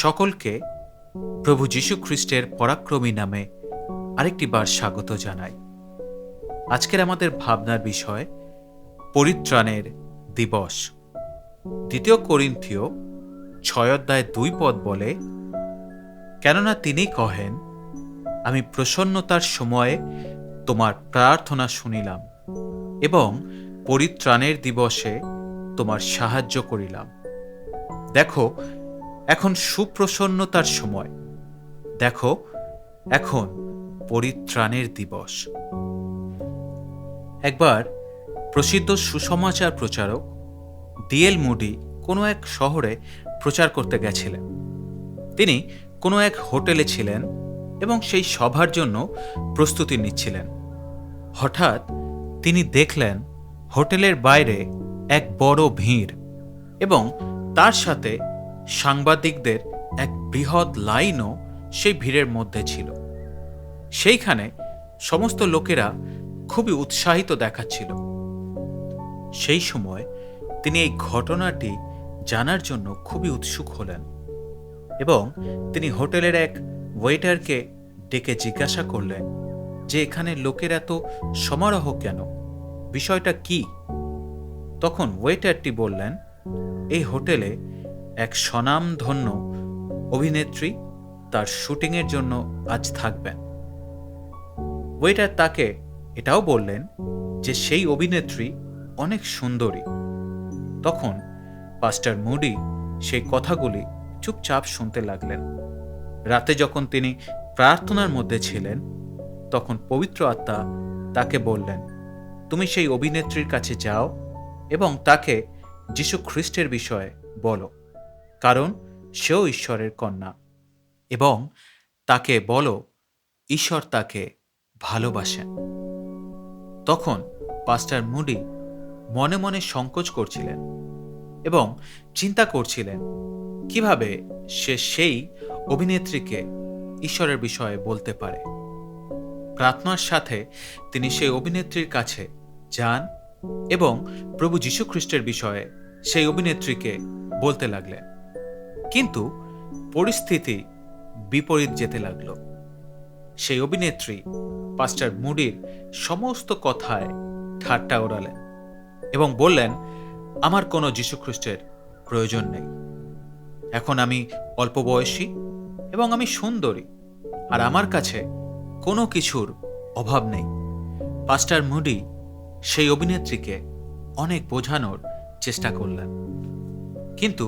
সকলকে প্রভু যীশু খ্রিস্টের পরাক্রমী নামে আরেকটি বার স্বাগত জানাই। আজকের আমাদের ভাবনার বিষয় পরিত্রাণের দিবস। 2 কোরিন্থীয় 6:2 বলে, কেননা তিনি কহেন, আমি প্রসন্নতার সময়ে তোমার প্রার্থনা শুনিলাম এবং পরিত্রাণের দিবসে তোমার সাহায্য করিলাম। দেখো, এখন সুপ্রসন্নতার সময়, দেখো এখন পরিত্রাণের দিবস। একবার প্রসিদ্ধ সুসমাচার প্রচারক D.L. মুডি কোনো এক শহরে প্রচার করতে গেছিলেন। তিনি কোনো এক হোটেলে ছিলেন এবং সেই সভার জন্য প্রস্তুতি নিচ্ছিলেন। হঠাৎ তিনি দেখলেন হোটেলের বাইরে এক বড় ভিড় এবং তার সাথে সাংবাদিকদের এক বৃহৎ লাইনও সেই ভিড়ের মধ্যে ছিল। সেইখানে সমস্ত লোকেরা খুবই উৎসাহিত দেখাচ্ছিল। সেই সময় তিনি এই ঘটনাটি জানার জন্য খুবই উৎসুক হলেন এবং তিনি হোটেলের এক ওয়েটারকে ডেকে জিজ্ঞাসা করলেন যে এখানে লোকের এত সমারোহ কেন, বিষয়টা কি? তখন ওয়েটারটি বললেন, এই হোটেলে এক স্বনামধন্য অভিনেত্রী তার শুটিংয়ের জন্য আজ থাকবেন। ওয়েটার তাকে এটাও বললেন যে সেই অভিনেত্রী অনেক সুন্দরী। তখন পাস্টার মুডি সেই কথাগুলি চুপচাপ শুনতে লাগলেন। রাতে যখন তিনি প্রার্থনার মধ্যে ছিলেন, তখন পবিত্র আত্মা তাকে বললেন, তুমি সেই অভিনেত্রীর কাছে যাও এবং তাকে যীশু খ্রিস্টের বিষয়ে বলো, কারণ সেও ঈশ্বরের কন্যা, এবং তাকে বলো ঈশ্বর তাকে ভালোবাসেন। তখন পাস্টার মুডি মনে মনে সংকোচ করছিলেন এবং চিন্তা করছিলেন কিভাবে সে সেই অভিনেত্রীকে ঈশ্বরের বিষয়ে বলতে পারে। প্রার্থনার সাথে তিনি সেই অভিনেত্রীর কাছে যান এবং প্রভু যীশু খ্রিস্টের বিষয়ে সেই অভিনেত্রীকে বলতে লাগলেন। কিন্তু পরিস্থিতি বিপরীত যেতে লাগল। সেই অভিনেত্রী পাস্টার মুডির সমস্ত কথায় ঠাট্টা ওড়ালেন এবং বললেন, আমার কোনো যীশু খ্রিস্টের প্রয়োজন নেই। এখন আমি অল্প বয়সী এবং আমি সুন্দরী, আর আমার কাছে কোনো কিছুর অভাব নেই। পাস্টার মুডি সেই অভিনেত্রীকে অনেক বোঝানোর চেষ্টা করলেন, কিন্তু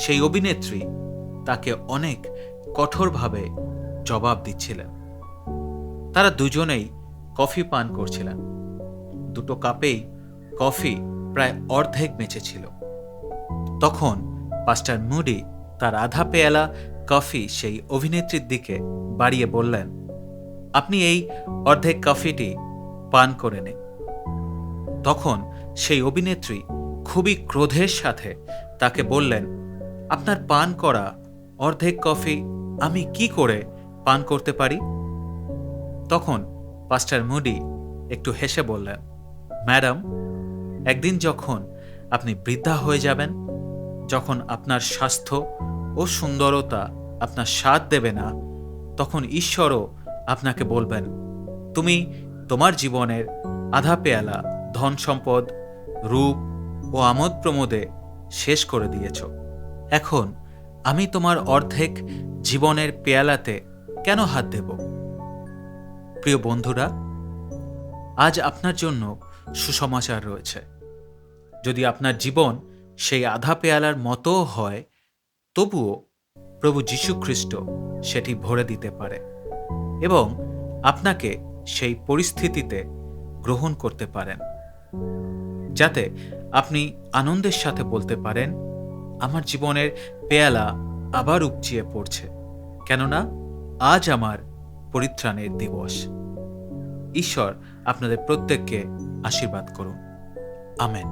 সেই অভিনেত্রী তাকে অনেক কঠোরভাবে জবাব দিচ্ছিলেন। তারা দুজনেই কফি পান করছিলেন। 2 কাপেই কফি প্রায় অর্ধেক বেঁচেছিল। তখন পাস্টার মুডি তার আধা পেয়ালা কফি সেই অভিনেত্রীর দিকে বাড়িয়ে বললেন, আপনি এই অর্ধেক কফিটি পান করে নিন। তখন সেই অভিনেত্রী খুবই ক্রোধের সাথে তাকে বললেন, আপনার পান করা অর্ধেক কফি আমি কি করে পান করতে পারি? তখন পাস্টার মুডি একটু হেসে বললেন, ম্যাডাম, একদিন যখন আপনি বৃদ্ধা হয়ে যাবেন, যখন আপনার স্বাস্থ্য ও সুন্দরতা আপনার সাথ দেবে না, তখন ঈশ্বরও আপনাকে বলবেন, তুমি তোমার জীবনের আধা পেয়ালা ধন সম্পদ, রূপ ও আমোদ প্রমোদে শেষ করে দিয়েছ। এখন আমি তোমার অর্ধেক জীবনের পেয়ালাতে কেন হাত দেব? প্রিয় বন্ধুরা, আজ আপনার জন্য সুসমাচার রয়েছে। যদি আপনার জীবন সেই আধা পেয়ালার মতো হয়, তবুও প্রভু যীশু খ্রিস্ট সেটি ভরে দিতে পারে এবং আপনাকে সেই পরিস্থিতিতে গ্রহণ করতে পারেন, যাতে আপনি আনন্দের সাথে বলতে পারেন, আমার জীবনের পেয়ালা আবার উপচিয়ে পড়ছে, কেননা আজ আমার পরিত্রাণের দিবস। ঈশ্বর আপনাদের প্রত্যেককে আশীর্বাদ করুন। আমেন।